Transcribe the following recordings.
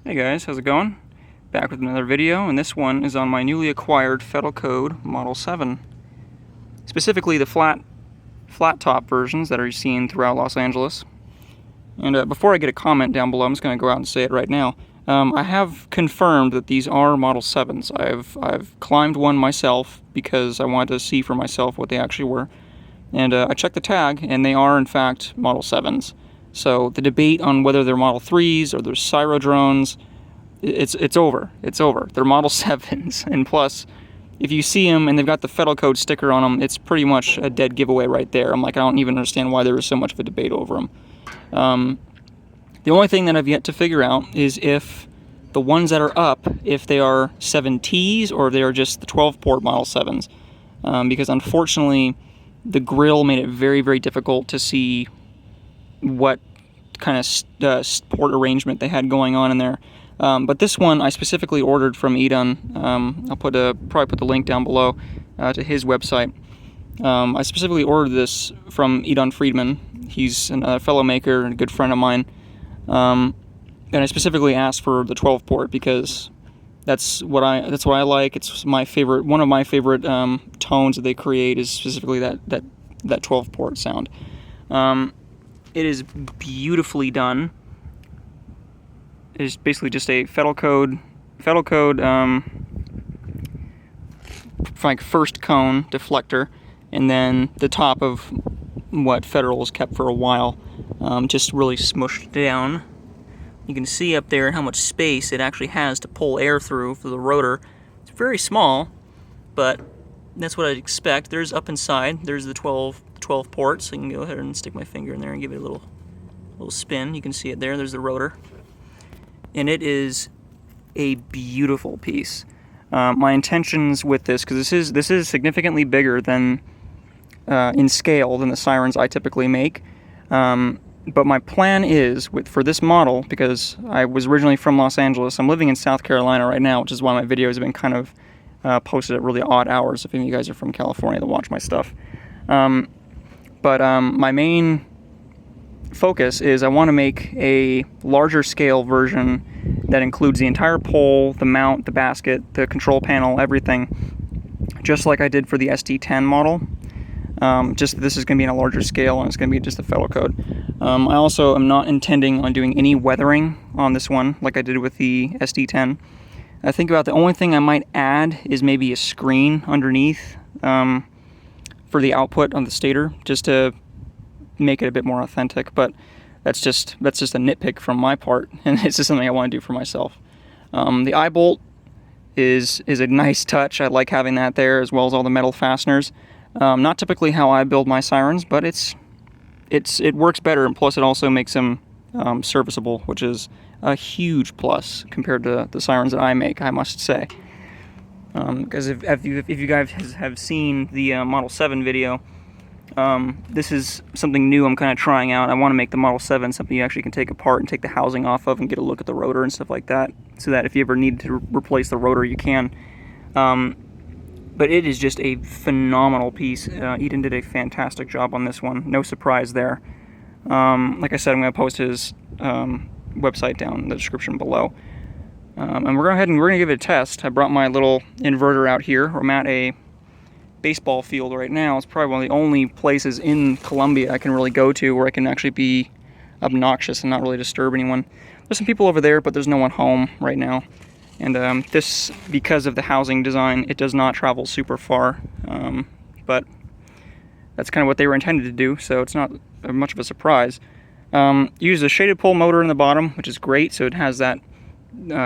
Hey guys, how's it going? Back with another video, and this one is on my newly acquired fedelcode Model 7. Specifically the flat top versions that are seen throughout Los Angeles. And before I get a comment down below, I'm just going to go out and say it right now. I have confirmed that these are Model 7s. I've climbed one myself because I wanted to see for myself what they actually were. And I checked the tag, and they are in fact Model 7s. So the debate on whether they're Model 3s or they're Cyro drones, it's over. It's over. They're Model 7s. And plus, if you see them and they've got the fedelcode sticker on them, it's pretty much a dead giveaway right there. I'm like, I don't even understand why there was so much of a debate over them. The only thing that I've yet to figure out is if the ones that are up, if they are 7Ts or if they are just the 12-port Model 7s. Because unfortunately, the grill made it very, very difficult to see what kind of port arrangement they had going on in there. But this one I specifically ordered from Edaan. I'll probably put the link down below to his website. I specifically ordered this from Edaan Friedman. He's a fellow maker and a good friend of mine. And I specifically asked for the 12-port because that's what I like. It's my favorite. One of my favorite tones that they create is specifically that 12-port sound. It is beautifully done. It is basically just a fedelcode like first cone deflector, and then the top of what Federal has kept for a while, just really smushed down. You can see up there how much space it actually has to pull air through for the rotor. It's very small, but that's what I'd expect. There's up inside, there's the 12 ports. I can go ahead and stick my finger in there and give it a little spin. You can see it there. There's the rotor. And it is a beautiful piece. My intentions with this, because this is significantly bigger than in scale than the sirens I typically make. But my plan is, for this model, because I was originally from Los Angeles, I'm living in South Carolina right now, which is why my videos have been kind of posted at really odd hours, if any of you guys are from California to watch my stuff. But my main focus is I want to make a larger scale version that includes the entire pole, the mount, the basket, the control panel, everything, just like I did for the SD10 model. Just this is going to be in a larger scale, and it's going to be just a fedelcode. I also am not intending on doing any weathering on this one like I did with the SD10. I think about the only thing I might add is maybe a screen underneath for the output on the stator, just to make it a bit more authentic. But that's just a nitpick from my part, and it's just something I want to do for myself. The eye bolt is a nice touch. I like having that there, as well as all the metal fasteners. Not typically how I build my sirens, but it works better, and plus it also makes them serviceable, which is a huge plus compared to the sirens that I make, I must say. Because if you guys have seen the Model 7 video, this is something new I'm kind of trying out. I want to make the Model 7 something you actually can take apart and take the housing off of and get a look at the rotor and stuff like that, so that if you ever need to replace the rotor, you can. But it is just a phenomenal piece. Edaan did a fantastic job on this one. No surprise there. Like I said, I'm going to post his website down in the description below. And we're going to give it a test. I brought my little inverter out here. I'm at a baseball field right now. It's probably one of the only places in Colombia I can really go to where I can actually be obnoxious and not really disturb anyone. There's some people over there, but there's no one home right now. And this, because of the housing design, it does not travel super far. But that's kind of what they were intended to do, so it's not much of a surprise. Use a shaded pole motor in the bottom, which is great, so it has that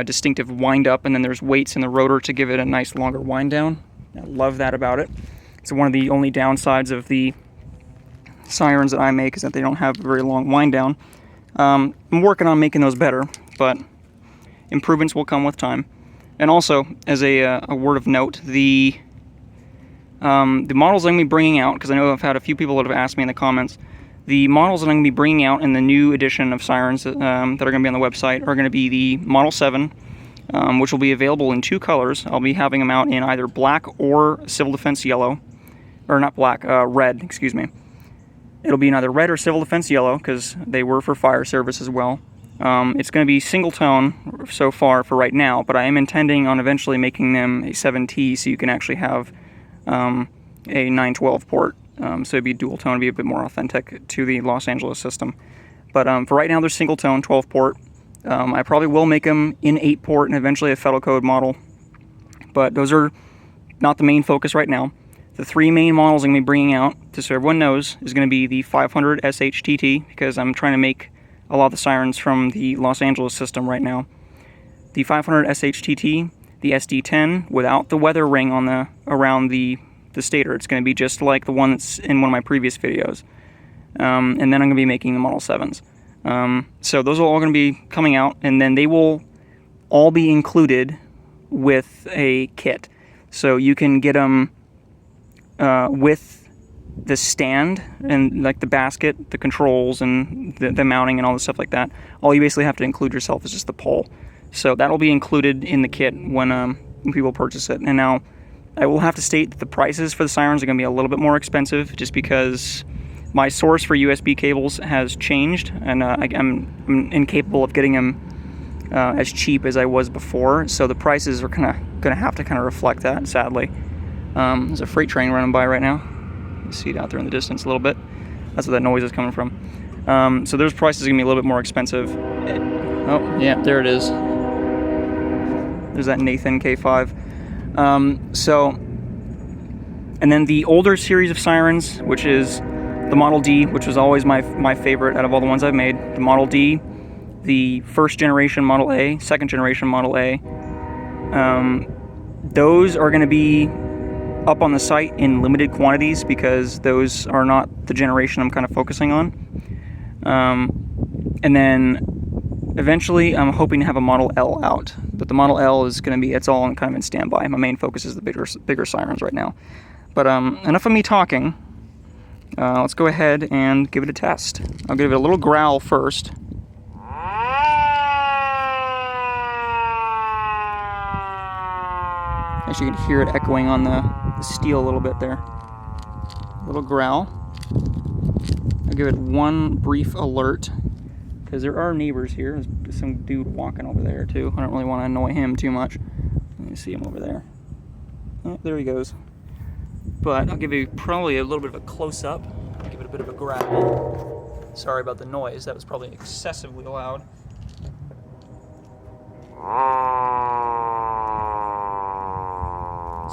distinctive wind up, and then there's weights in the rotor to give it a nice longer wind down. I love that about it. It's one of the only downsides of the sirens that I make, is that they don't have a very long wind down. I'm working on making those better, but improvements will come with time. And also, as a word of note, the models I'm going to be bringing out, because I know I've had a few people that have asked me in the comments, the models that I'm going to be bringing out in the new edition of sirens that are going to be on the website are going to be the Model 7, which will be available in two colors. I'll be having them out in either black or civil defense yellow, or not black, red, excuse me. It'll be in either red or civil defense yellow, because they were for fire service as well. It's going to be single tone so far for right now, but I am intending on eventually making them a 7T so you can actually have a 912 port. So it'd be dual tone, it'd be a bit more authentic to the Los Angeles system. But for right now, they're single tone, 12 port. I probably will make them in 8 port and eventually a fedelcode model. But those are not the main focus right now. The 3 main models I'm going to be bringing out, just so everyone knows, is going to be the 500 SHTT, because I'm trying to make a lot of the sirens from the Los Angeles system right now. The 500 SHTT, the SD10 without the weather ring on the around the stator. It's going to be just like the one that's in one of my previous videos. And then I'm going to be making the Model 7s. So those are all going to be coming out, and then they will all be included with a kit. So you can get them with the stand and like the basket, the controls, and the mounting and all the stuff like that. All you basically have to include yourself is just the pole. So that'll be included in the kit when people purchase it. And now I will have to state that the prices for the sirens are going to be a little bit more expensive, just because my source for USB cables has changed, and I'm incapable of getting them as cheap as I was before. So the prices are going to have to reflect that, sadly. There's a freight train running by right now. You see it out there in the distance a little bit. That's where that noise is coming from. So those prices are going to be a little bit more expensive. Oh, yeah, there it is. There's that Nathan K5. And then the older series of sirens, which is the Model D, which was always my favorite out of all the ones I've made. The Model D, the first generation Model A, second generation Model A. Those are going to be up on the site in limited quantities, because those are not the generation I'm kind of focusing on. And then eventually I'm hoping to have a Model L out, but the Model L is going to be, it's all kind of in standby. My main focus is the bigger sirens right now. But enough of me talking. Let's go ahead and give it a test. I'll give it a little growl first. As you can hear it echoing on the steel a little bit there. A little growl. I'll give it one brief alert, because there are neighbors here. There's some dude walking over there too. I don't really want to annoy him too much. Let me see him over there. Oh, there he goes. But I'll give you probably a little bit of a close-up. I'll give it a bit of a growl. Sorry about the noise. That was probably excessively loud.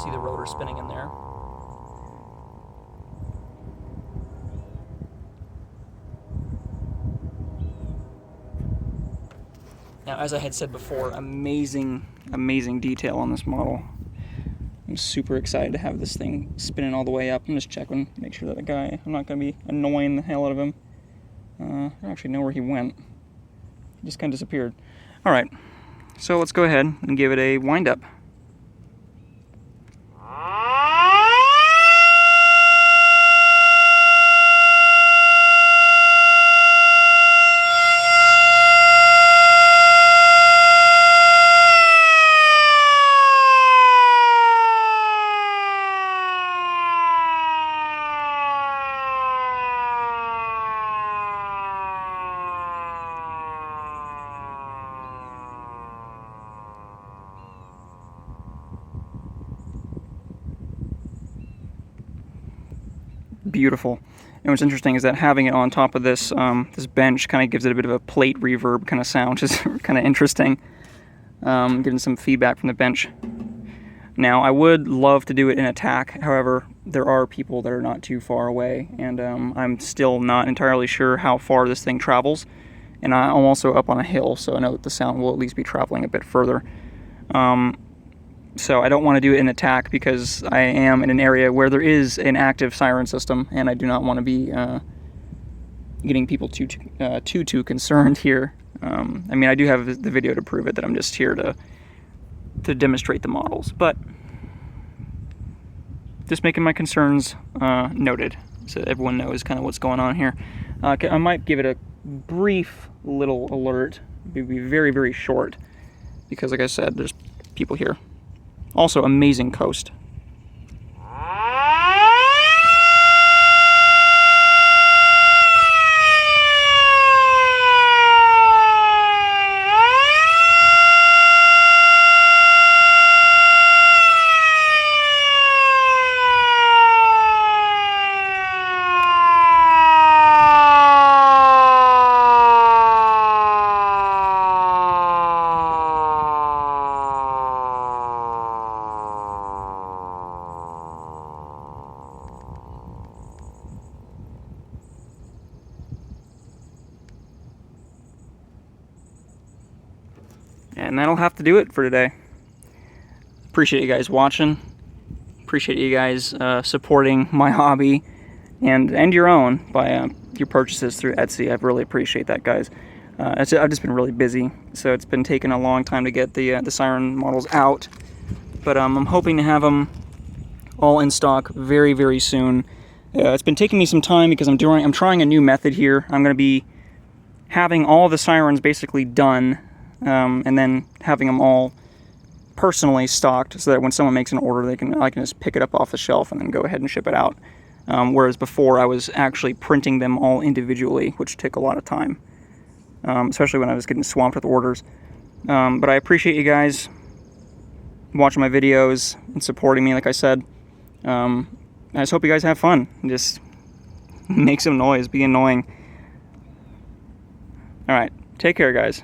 See the rotor spinning in there. Now, as I had said before, amazing detail on this model. I'm super excited to have this thing spinning all the way up. I'm just checking, make sure that the guy, I'm not going to be annoying the hell out of him. I don't actually know where he went. He just kind of disappeared. Alright, so let's go ahead and give it a wind up. Beautiful. And what's interesting is that having it on top of this this bench kind of gives it a bit of a plate reverb kind of sound, which is kind of interesting. Getting some feedback from the bench. Now, I would love to do it in attack. However, there are people that are not too far away, and I'm still not entirely sure how far this thing travels. And I'm also up on a hill, so I know that the sound will at least be traveling a bit further. So I don't want to do it in attack, because I am in an area where there is an active siren system, and I do not want to be getting people too concerned here. I mean, I do have the video to prove it, that I'm just here to demonstrate the models, but just making my concerns noted, so everyone knows kind of what's going on here. I might give it a brief little alert. It would be very, very short, because like I said, there's people here. Also, amazing coast. And that'll have to do it for today. Appreciate you guys watching. Appreciate you guys supporting my hobby and your own by your purchases through Etsy. I really appreciate that, guys. I've just been really busy, so it's been taking a long time to get the siren models out. But I'm hoping to have them all in stock very, very soon. It's been taking me some time because I'm trying a new method here. I'm going to be having all the sirens basically done, and then having them all personally stocked, so that when someone makes an order, I can just pick it up off the shelf and then go ahead and ship it out. Whereas before, I was actually printing them all individually, which took a lot of time, especially when I was getting swamped with orders. But I appreciate you guys watching my videos and supporting me, like I said. I just hope you guys have fun and just make some noise, be annoying. Alright, take care, guys.